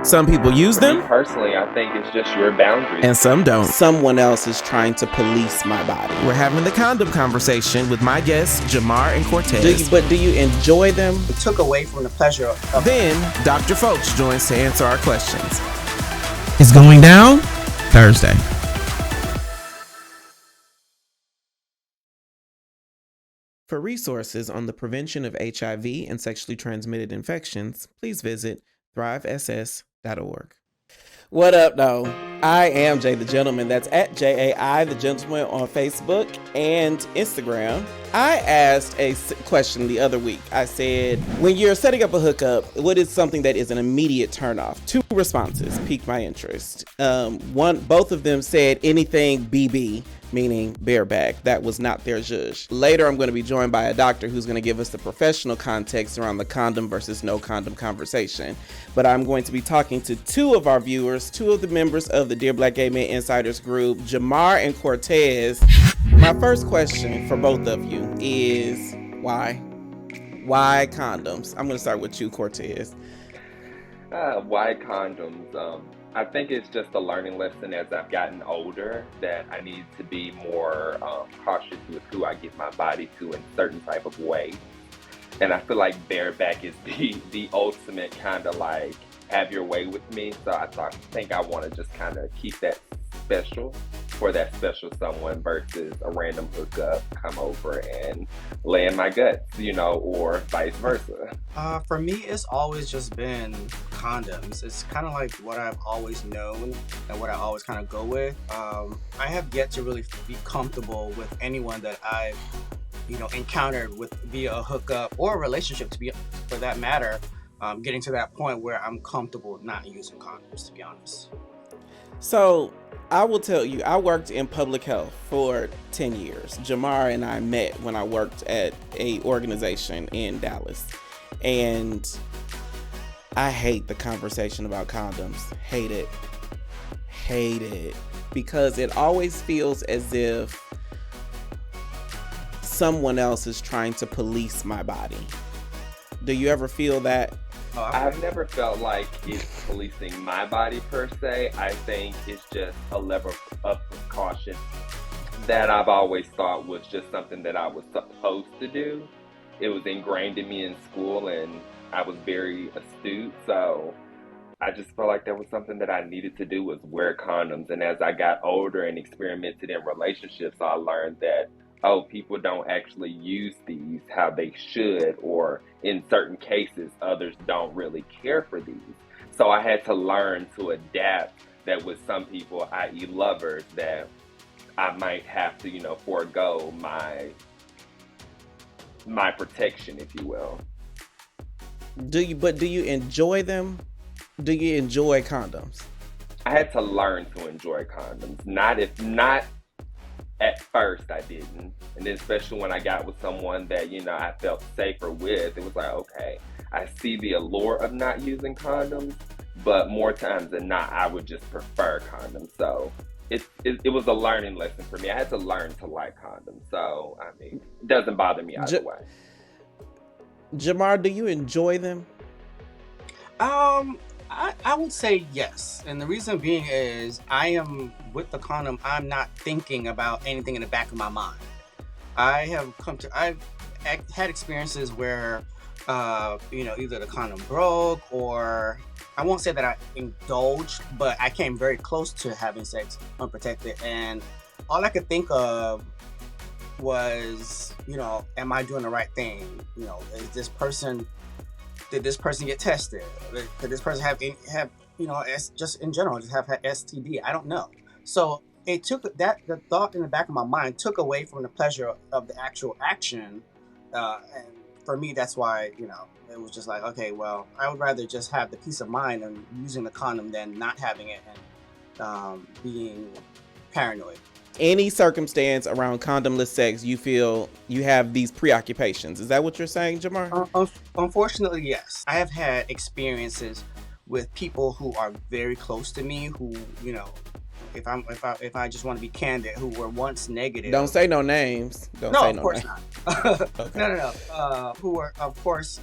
Some people use Me them, personally, I think it's just your boundaries. and some don't. Someone else is trying to police my body. We're having the condom conversation with my guests, Jamar and Cortez. Do you enjoy them? It took away from the pleasure of Then, Dr. Folks joins to answer our questions. It's going down Thursday. For resources on the prevention of HIV and sexually transmitted infections, please visit thrivess.org. What up, though? I am Jay the Gentleman. That's at JAI the Gentleman on Facebook and Instagram. I asked a question the other week. I said, when you're setting up a hookup, what is something that is an immediate turnoff? 2 responses piqued my interest. Both of them said anything BB, meaning bareback. That was not their zhuzh. Later, I'm going to be joined by a doctor who's going to give us the professional context around the condom versus no condom conversation. But I'm going to be talking to 2 of our viewers, 2 of the members of the Dear Black Gay Men Insiders group, Jamar and Cortez. My first question for both of you is why? Why condoms? I'm going to start with you, Cortez. Why condoms? I think it's just a learning lesson as I've gotten older that I need to be more cautious with who I give my body to in certain type of way. And I feel like bareback is the ultimate kind of like have your way with me. So I think I want to just kind of keep that special for that special someone versus a random hookup come over and lay in my guts, or vice versa. For me, it's always just been condoms. It's kind of like what I've always known and what I always kind of go with. I have yet to really be comfortable with anyone that I've encountered with via a hookup or a relationship, for that matter, getting to that point where I'm comfortable not using condoms, to be honest. So I will tell you, I worked in public health for 10 years. Jamar and I met when I worked at a organization in Dallas. And I hate the conversation about condoms. Hate it. Because it always feels as if someone else is trying to police my body. Do you ever feel that? I've never felt like it's policing my body per se. I think it's just a level of precaution that I've always thought was just something that I was supposed to do. It was ingrained in me in school and I was very astute. So I just felt like that was something that I needed to do was wear condoms. And as I got older and experimented in relationships, I learned that people don't actually use these how they should, or in certain cases, others don't really care for these. So I had to learn to adapt that with some people, i.e. lovers, that I might have to, forego my protection, if you will. Do you enjoy them? Do you enjoy condoms? I had to learn to enjoy condoms. Not at first I didn't. And then especially when I got with someone that, I felt safer with, it was like, okay, I see the allure of not using condoms, but more times than not, I would just prefer condoms. So it was a learning lesson for me. I had to learn to like condoms. So, it doesn't bother me either way. Jamar, do you enjoy them? I would say yes. And the reason being is I am with the condom, I'm not thinking about anything in the back of my mind. I've had experiences where, either the condom broke or I won't say that I indulged, but I came very close to having sex unprotected. And all I could think of was, am I doing the right thing? Did this person get tested? Did this person have just in general, just have had STD? I don't know. So it took the thought in the back of my mind took away from the pleasure of the actual action. And for me, that's why, it was just like, okay, well, I would rather just have the peace of mind of using the condom than not having it and being paranoid. Any circumstance around condomless sex, you feel you have these preoccupations. Is that what you're saying, Jamar? Unfortunately, yes. I have had experiences with people who are very close to me who, if I just want to be candid, who were once negative. Don't say no names. Of course not. Okay. No. Who were, of course,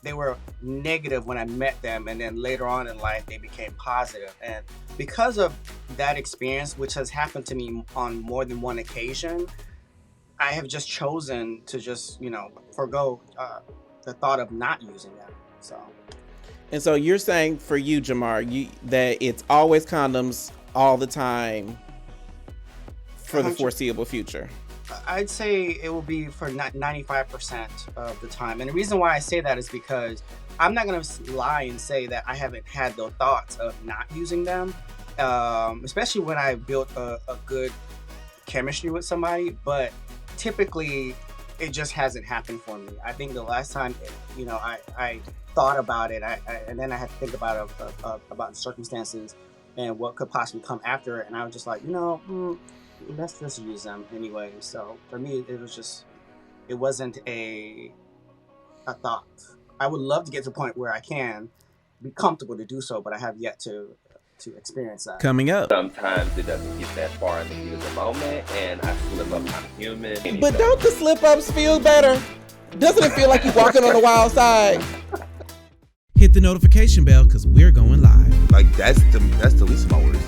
they were negative when I met them, and then later on in life they became positive. And because of that experience, which has happened to me on more than one occasion, I have just chosen to just, forego the thought of not using them. So. And so you're saying for you, Jamar, that it's always condoms all the time for the foreseeable future. I'd say it will be for 95% of the time. And the reason why I say that is because I'm not going to lie and say that I haven't had the thoughts of not using them, especially when I built a good chemistry with somebody. But typically, it just hasn't happened for me. I think the last time, I thought about it, and then I had to think about the circumstances and what could possibly come after it. And I was just like, let's just use them anyway. So for me, it wasn't a thought. I would love to get to a point where I can be comfortable to do so, but I have yet to experience that. Coming up. Sometimes it doesn't get that far in the heat of the moment, and I slip up. I'm human. But don't the slip-ups feel better? Doesn't it feel like you're walking on the wild side? Hit the notification bell because we're going live. Like that's the least of my worries.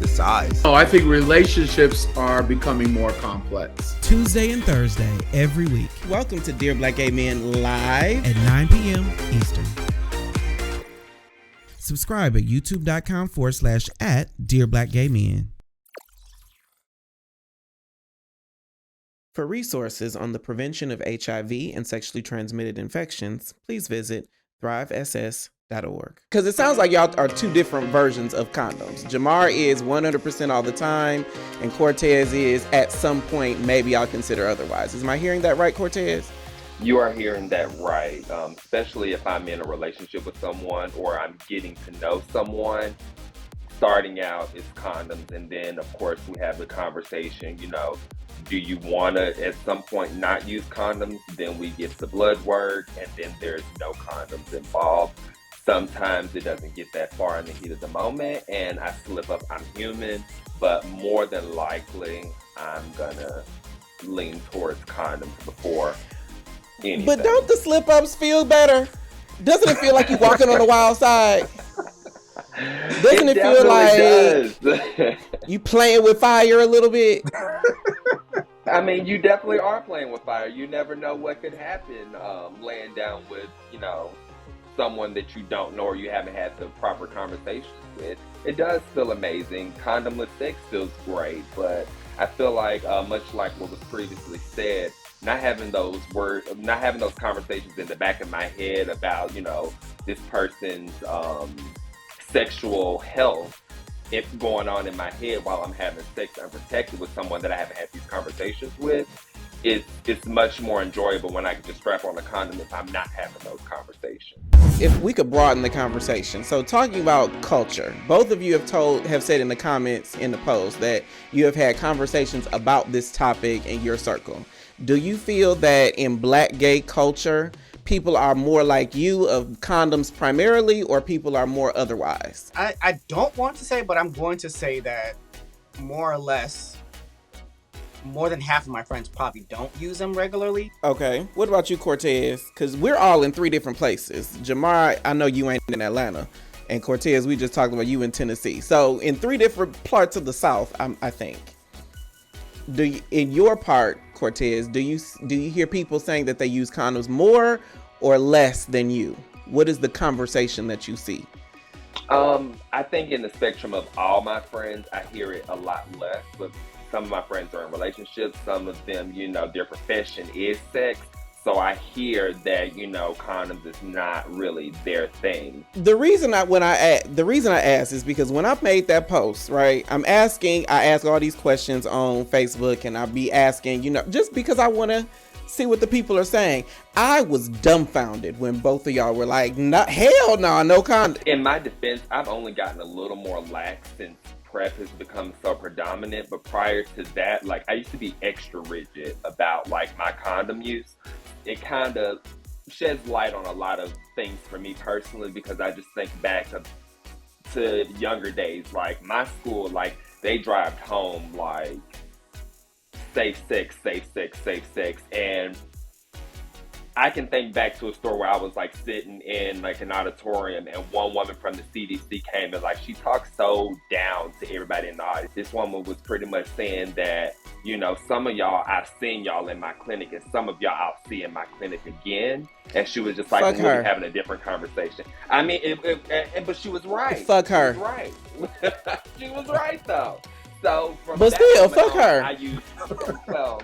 The size. Oh, I think relationships are becoming more complex. Tuesday and Thursday every week. Welcome to Dear Black Gay Men Live at 9 p.m. Eastern. Subscribe at youtube.com/@DearBlackGayMen. For resources on the prevention of HIV and sexually transmitted infections, please visit thrivess.org. Because it sounds like y'all are two different versions of condoms. Jamar is 100% all the time, and Cortez is at some point maybe I'll consider otherwise. Is my hearing that right, Cortez? You are hearing that right, especially if I'm in a relationship with someone or I'm getting to know someone. Starting out is condoms, and then of course we have the conversation, do you want to at some point not use condoms? Then we get the blood work, and then there's no condoms involved. Sometimes it doesn't get that far in the heat of the moment, and I slip up. I'm human, but more than likely I'm gonna lean towards condoms before anything. But don't the slip-ups feel better? Doesn't it feel like you're walking on the wild side? Doesn't it feel like you playing with fire a little bit? I mean, you definitely are playing with fire. You never know what could happen laying down with, someone that you don't know or you haven't had the proper conversations with. It does feel amazing. Condomless sex feels great, but I feel like, much like what was previously said, not having those conversations in the back of my head about, this person's sexual health, it's going on in my head while I'm having sex unprotected with someone that I haven't had these conversations with. It's much more enjoyable when I can just strap on a condom if I'm not having those conversations. If we could broaden the conversation. So talking about culture, both of you have said in the comments in the post that you have had conversations about this topic in your circle. Do you feel that in Black gay culture, people are more like you of condoms primarily, or people are more otherwise? I don't want to say, but I'm going to say that more or less, more than half of my friends probably don't use them regularly. Okay. What about you, Cortez? Because we're all in 3 different places. Jamar, I know you ain't in Atlanta. And Cortez, we just talked about you in Tennessee. So in 3 different parts of the South, I think. In your part, Cortez, do you hear people saying that they use condoms more or less than you? What is the conversation that you see? I think in the spectrum of all my friends, I hear it a lot less, but some of my friends are in relationships. Some of them, their profession is sex. So I hear that, condoms is not really their thing. The reason I ask is because when I made that post, right, I ask all these questions on Facebook, and I'll be asking, just because I want to see what the people are saying. I was dumbfounded when both of y'all were like, hell no condom. In my defense, I've only gotten a little more lax since PrEP has become so predominant, but prior to that, I used to be extra rigid about my condom use. It kind of sheds light on a lot of things for me personally, because I just think back to younger days, my school, they drive home safe sex, and I can think back to a store where I was like sitting in like an auditorium, and one woman from the CDC came and like she talked so down to everybody in the audience. This woman was pretty much saying that, you know, some of y'all, I've seen y'all in my clinic, and some of y'all I'll see in my clinic again. And she was just like, Fuck we'll her. be having a different conversation. I mean, but she was right. Fuck her. She was right. She was right though. So from But that still, moment fuck on, her. I used, well,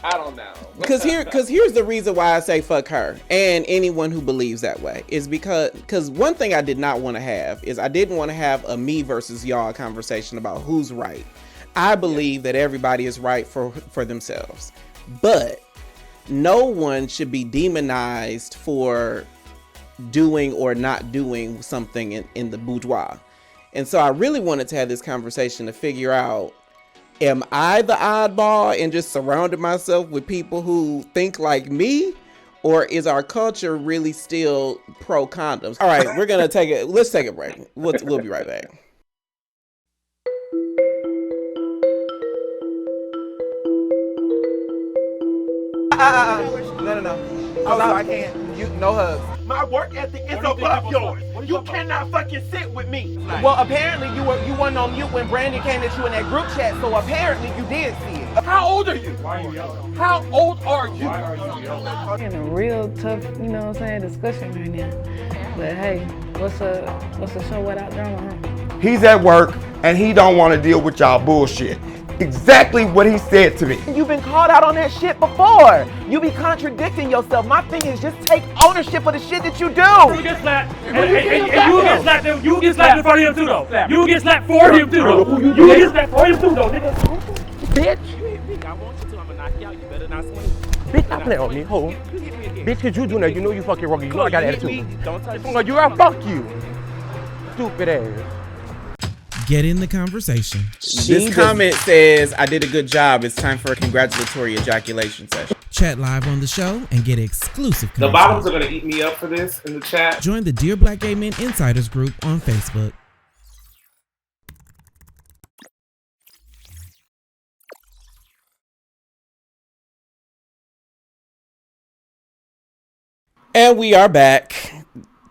I don't know. Because here's the reason why I say fuck her and anyone who believes that way is because one thing I did not want to have is I didn't want to have a me versus y'all conversation about who's right. I believe that everybody is right for themselves, but no one should be demonized for doing or not doing something in the bourgeois. And so I really wanted to have this conversation to figure out, am I the oddball and just surrounded myself with people who think like me? Or is our culture really still pro condoms? All right, we're going to let's take a break. We'll be right back. No. Also, I can't. No hugs. My work ethic is above yours. You cannot fucking sit with me. Well, apparently you weren't on mute when Brandon came at you in that group chat, so apparently you did see it. How old are you? Why are you yelling? How old are you? Why are you yelling? In a real tough, discussion right now. But hey, what's a show without drama, huh? He's at work and he don't want to deal with y'all bullshit. Exactly what he said to me. You've been called out on that shit before. You be contradicting yourself. My thing is just take ownership of the shit that you do. You get slapped, and you get slapped. You get slapped in front of him too, though. You get slapped for him too, though. You get slapped for him too, though, nigga. Bitch. I want you to. I'm gonna knock you out. You better not swing. Bitch, stop playing on me, ho. Bitch, cause you doing that, you know you fucking wrong. You know I got an attitude. Don't touch me. You gotta fuck you. Stupid ass. Get in the conversation. This comment says, I did a good job. It's time for a congratulatory ejaculation session. Chat live on the show and get exclusive The content. bottoms are going to eat me up for this in the chat. Join the Dear Black Gay Men Insiders group on Facebook. And we are back.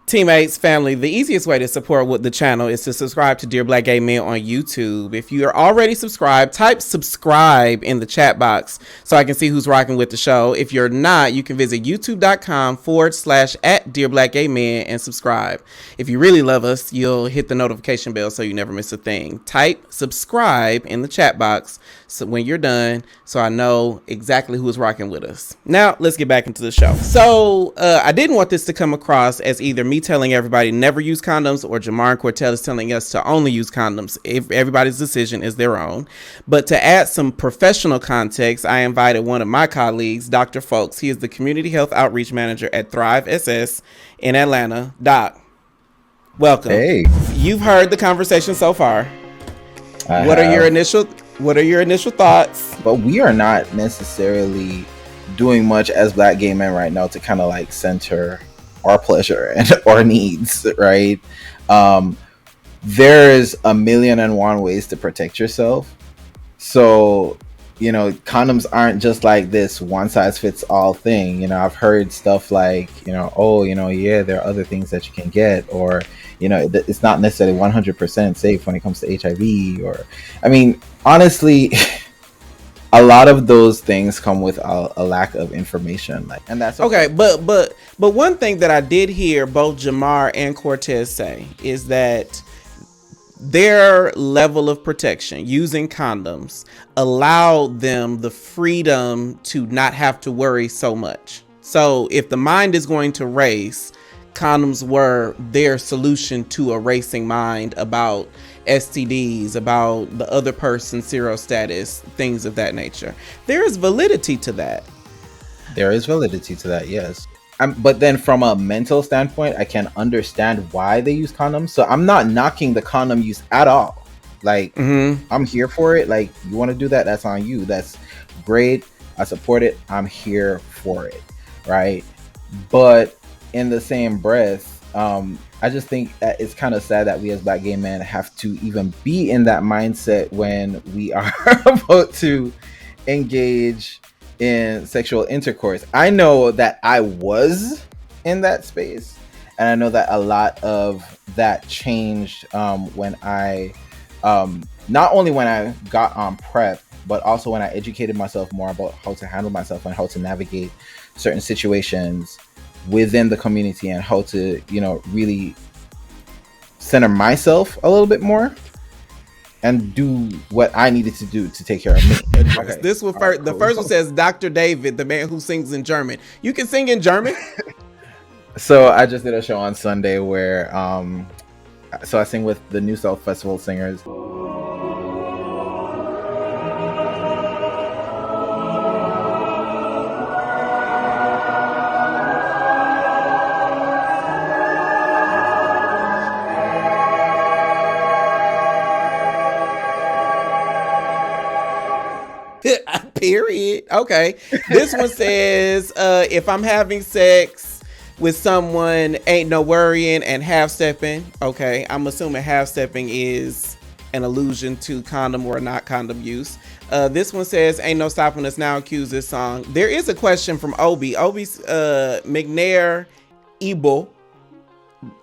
Teammates, family, the easiest way to support the channel is to subscribe to Dear Black Gay Men on YouTube. If you are already subscribed, type subscribe in the chat box so I can see who's rocking with the show. If you're not, you can visit youtube.com/@DearBlackGayMen and subscribe. If you really love us, you'll hit the notification bell so you never miss a thing. Type subscribe in the chat box so when you're done, so I know exactly who's rocking with us. Now, let's get back into the show. So, I didn't want this to come across as either me telling everybody never use condoms or Jamar and Cortez telling us to only use condoms. If everybody's decision is their own. But to add some professional context, I invited one of my colleagues, Dr. Folks. He is the Community Health Outreach Manager at Thrive SS in Atlanta. Doc, welcome. Hey. You've heard the conversation so far. What are your initial thoughts? But we are not necessarily doing much as Black gay men right now to kind of like center our pleasure and our needs, right? There's a million and one ways to protect yourself. So, condoms aren't just like this one size fits all thing. I've heard stuff like, there are other things that you can get, or, it's not necessarily 100% safe when it comes to HIV, or, honestly, a lot of those things come with a lack of information, and that's okay. But one thing that I did hear both Jamar and Cortez say is that their level of protection using condoms allowed them the freedom to not have to worry so much. So if the mind is going to race, condoms were their solution to a racing mind about STDs, about the other person's serostatus, things of that nature. There is validity to that. There is validity to that, yes. But then from a mental standpoint, I can understand why they use condoms. So I'm not knocking the condom use at all. I'm here for it. You want to do that, that's on you. That's great. I support it. I'm here for it, right? But in the same breath, I just think that it's kind of sad that we as Black gay men have to even be in that mindset when we are about to engage in sexual intercourse. I know that I was in that space, and I know that a lot of that changed when I not only when I got on PrEP, but also when I educated myself more about how to handle myself and how to navigate certain situations within the community, and how to, you know, really center myself a little bit more and do what I needed to do to take care of me. Okay. This one first. The first one says Dr. David, the man who sings in German. You can sing in German. So I just did a show on Sunday where so I sing with the New South Festival singers. Period. Okay. This one says, if I'm having sex with someone, ain't no worrying and half stepping. Okay. I'm assuming half stepping is an allusion to condom or not condom use. This one says, ain't no stopping us now, accuse this song. There is a question from Obi. Obi's McNair Ebo.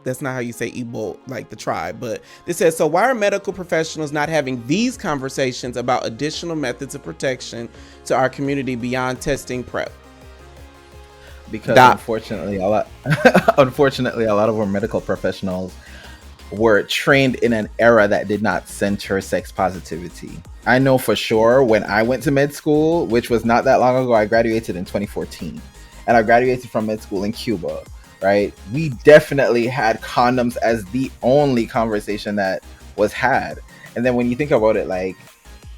That's not how you say Igbo, like the tribe, but it says, so why are medical professionals not having these conversations about additional methods of protection to our community beyond testing PrEP? Because unfortunately, a lot of our medical professionals were trained in an era that did not center sex positivity. I know for sure when I went to med school, which was not that long ago, I graduated in 2014, and I graduated from med school in Cuba. Right, we definitely had condoms as the only conversation that was had. And then when you think about it, like,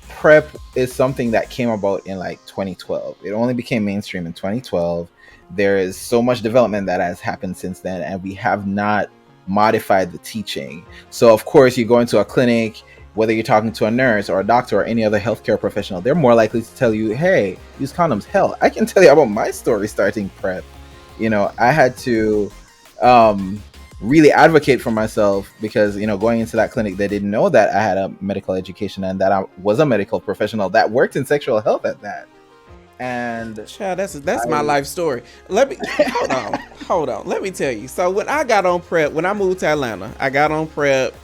PrEP is something that came about in like 2012. It only became mainstream in 2012. There is so much development that has happened since then, and we have not modified the teaching. So of course, you go into a clinic, whether you're talking to a nurse or a doctor or any other healthcare professional, they're more likely to tell you, hey, use condoms. Hell, I can tell you about my story starting PrEP. You know, I had to really advocate for myself because, you know, going into that clinic, they didn't know that I had a medical education and that I was a medical professional that worked in sexual health at that. And child, that's my life story. Let me hold on. Let me tell you. So when I got on PrEP, when I moved to Atlanta, I got on PrEP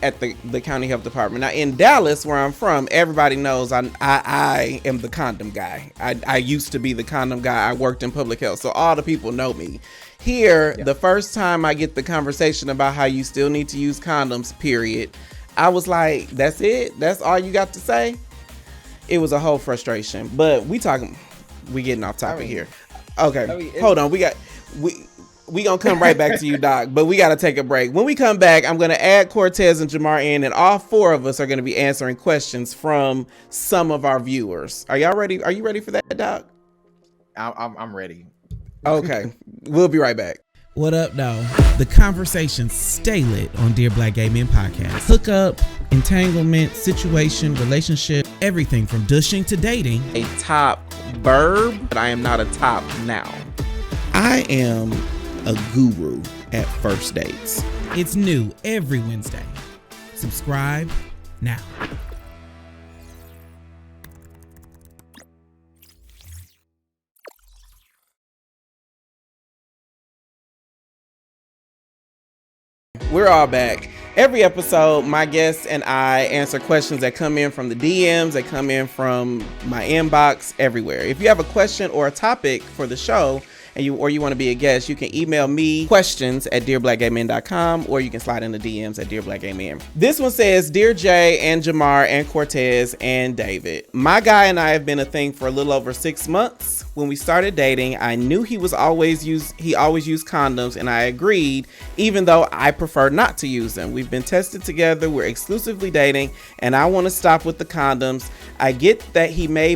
at the county health department. Now in Dallas, where I'm from, everybody knows I am the condom guy. I used to be the condom guy. I worked in public health, so all the people know me. Here, the first time I get the conversation about how you still need to use condoms, period, I was like, that's it? That's all you got to say? It was a whole frustration. But we getting off topic here. Okay, hold on. We gonna come right back to you, Doc, but we gotta take a break. When we come back, I'm gonna add Cortez and Jamar in, and all four of us are gonna be answering questions from some of our viewers. Are y'all ready? Are you ready for that, Doc? I'm ready. Okay, we'll be right back. What up, though? The conversations stay lit on Dear Black Gay Men podcast. Hookup, entanglement, situation, relationship, everything from dushing to dating. A top verb, but I am not a top noun. I am a guru at first dates. It's new every Wednesday. Subscribe now. We're all back. Every episode, my guests and I answer questions that come in from the DMs, that come in from my inbox, everywhere. If you have a question or a topic for the show, and you want to be a guest, you can email me questions at dearblackgaymen.com, or you can slide in the DMs at dearblackgaymen. This one says, Dear Jay and Jamar and Cortez and David, my guy and I have been a thing for a little over 6 months. When we started dating, I knew he always used condoms, and I agreed, even though I prefer not to use them. We've been tested together, we're exclusively dating, and I want to stop with the condoms. I get that he may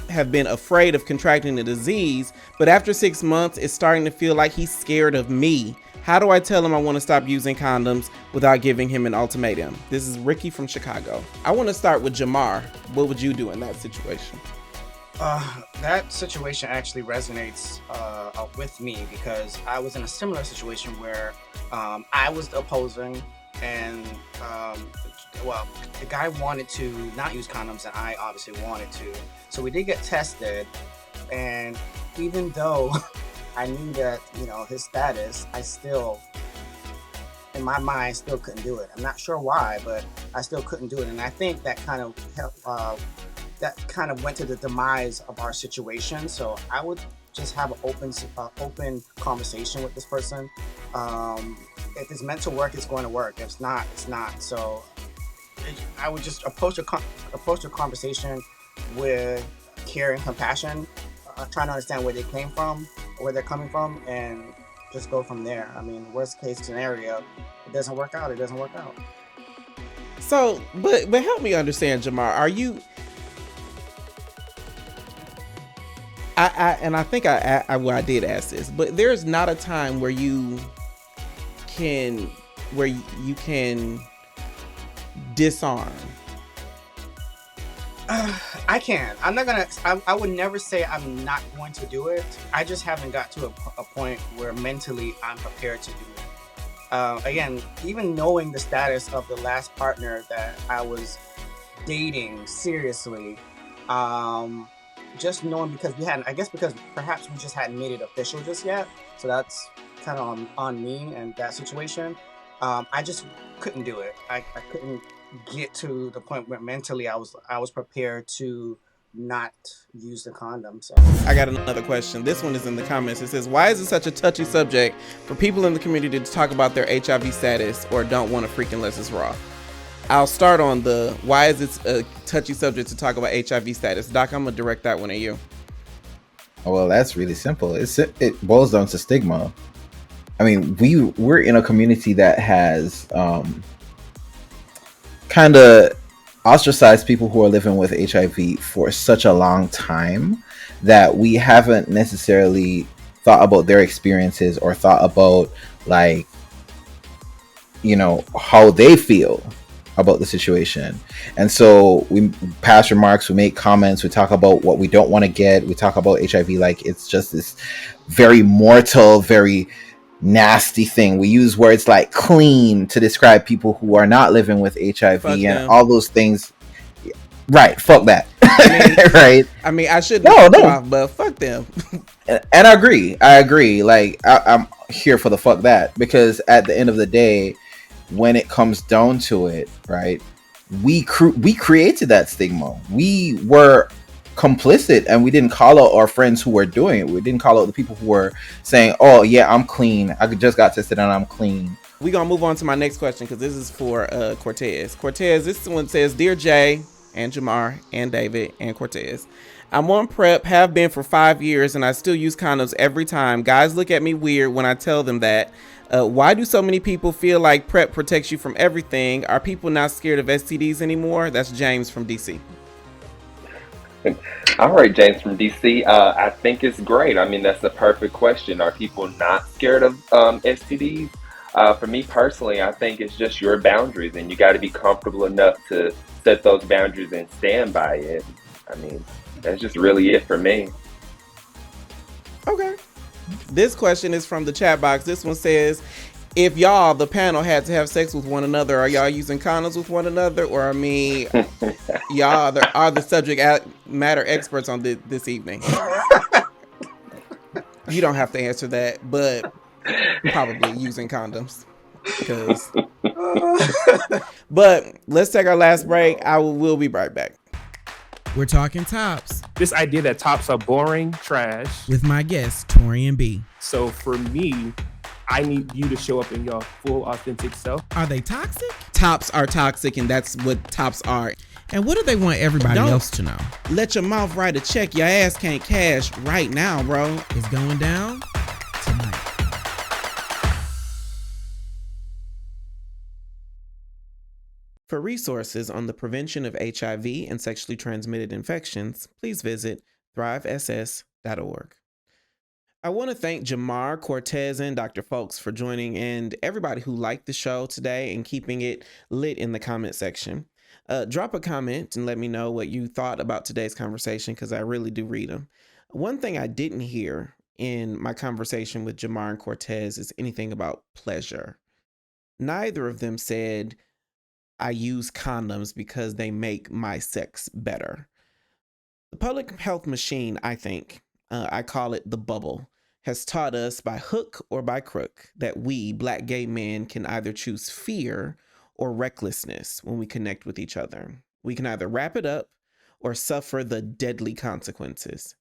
have been afraid of contracting the disease, but after 6 months, it's starting to feel like he's scared of me. How do I tell him I want to stop using condoms without giving him an ultimatum? This is Ricky from Chicago. I want to start with Jamar. What would you do in that situation? That situation actually resonates with me because I was in a similar situation where I was opposing, and the guy wanted to not use condoms and I obviously wanted to. So we did get tested, And even though I knew that, his status, I still, in my mind, still couldn't do it. I'm not sure why, but I still couldn't do it. And I think that kind of helped, that kind of went to the demise of our situation. So I would just have an open conversation with this person. If it's meant to work, it's going to work. If it's not, it's not. So I would just approach a conversation with care and compassion, trying to understand where they came from, or where they're coming from, and just go from there. I mean, worst case scenario, it doesn't work out. It doesn't work out. So, but help me understand, Jamar. Are you? I think I did ask this, but there's not a time where you can disarm. I can. I'm not gonna. I would never say I'm not going to do it. I just haven't got to a point where mentally I'm prepared to do it. Again, even knowing the status of the last partner that I was dating seriously, just knowing because perhaps we just hadn't made it official just yet. So that's kind of on me and that situation. I just couldn't do it. I couldn't get to the point where mentally I was prepared to not use the condom. So I got another question. This one is in the comments. It says, why is it such a touchy subject for people in the community to talk about their HIV status or don't want to freak unless it's raw? I'll start on the why is it a touchy subject to talk about HIV status. Doc, I'm gonna direct that one at you. Well, that's really simple. It boils down to stigma. I mean, we're in a community that has kind of ostracized people who are living with HIV for such a long time that we haven't necessarily thought about their experiences or thought about, like, how they feel about the situation. And so we pass remarks, we make comments, we talk about what we don't want to get, we talk about HIV like it's just this very mortal, very nasty thing. We use words like clean to describe people who are not living with HIV and all those things. Right, fuck that. Right. I mean, I shouldn't no. but fuck them. And I agree. Like, I'm here for the fuck that, because at the end of the day, when it comes down to it, right, we created that stigma. We were complicit, and we didn't call out our friends who were doing it. We didn't call out the people who were saying, oh yeah, I'm clean, I just got tested and I'm clean. We're gonna move on to my next question, because this is for Cortez. This one says, Dear Jay and Jamar and David and Cortez, I'm on PrEP, have been for 5 years, and I still use condoms every time. Guys look at me weird when I tell them that. Why do so many people feel like PrEP protects you from everything? Are people not scared of STDs anymore? That's James from DC. All right, James from DC. I think it's great. I mean, that's the perfect question. Are people not scared of STDs? For me personally, I think it's just your boundaries, and you got to be comfortable enough to set those boundaries and stand by it. I mean, that's just really it for me. Okay. This question is from the chat box. This one says, if y'all, the panel, had to have sex with one another, are y'all using condoms with one another? Or, I mean, y'all are the subject matter experts on this evening. You don't have to answer that, but probably using condoms. But let's take our last break. We'll be right back. We're talking tops. This idea that tops are boring, trash. With my guest, Torian B. So for me, I need you to show up in your full, authentic self. Are they toxic? Tops are toxic, and that's what tops are. And what do they want everybody else to know? Let your mouth write a check your ass can't cash right now, bro. It's going down tonight. For resources on the prevention of HIV and sexually transmitted infections, please visit thrivess.org. I want to thank Jamar, Cortez, and Dr. Folks for joining, and everybody who liked the show today and keeping it lit in the comment section. Drop a comment and let me know what you thought about today's conversation, because I really do read them. One thing I didn't hear in my conversation with Jamar and Cortez is anything about pleasure. Neither of them said, I use condoms because they make my sex better. The public health machine, I think, I call it the bubble, has taught us by hook or by crook that we, Black gay men, can either choose fear or recklessness when we connect with each other. We can either wrap it up or suffer the deadly consequences.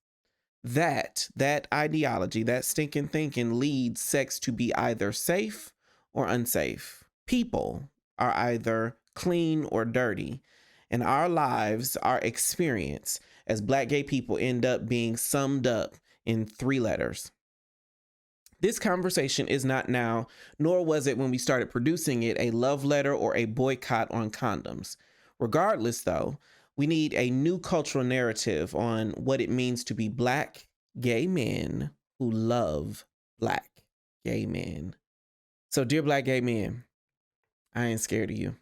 That ideology, that stinking thinking leads sex to be either safe or unsafe. People are either clean or dirty, and our lives, our experience as Black gay people end up being summed up in 3 letters. This conversation is not now, nor was it when we started producing it, a love letter or a boycott on condoms. Regardless, though, we need a new cultural narrative on what it means to be Black gay men who love Black gay men. So, dear Black gay men, I ain't scared of you.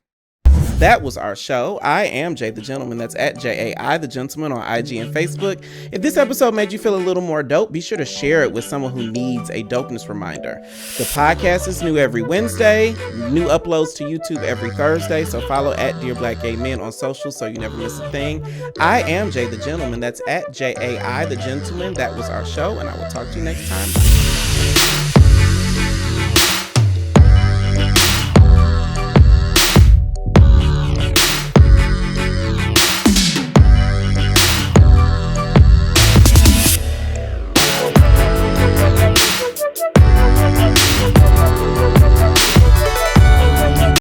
That was our show. I am Jay the Gentleman. That's at JAI the Gentleman on IG and Facebook. If this episode made you feel a little more dope, be sure to share it with someone who needs a dopeness reminder. The podcast is new every Wednesday, new uploads to YouTube every Thursday, so follow at Dear Black Gay Men on social so you never miss a thing. I am Jay the Gentleman. That's at JAI the Gentleman. That was our show, and I will talk to you next time.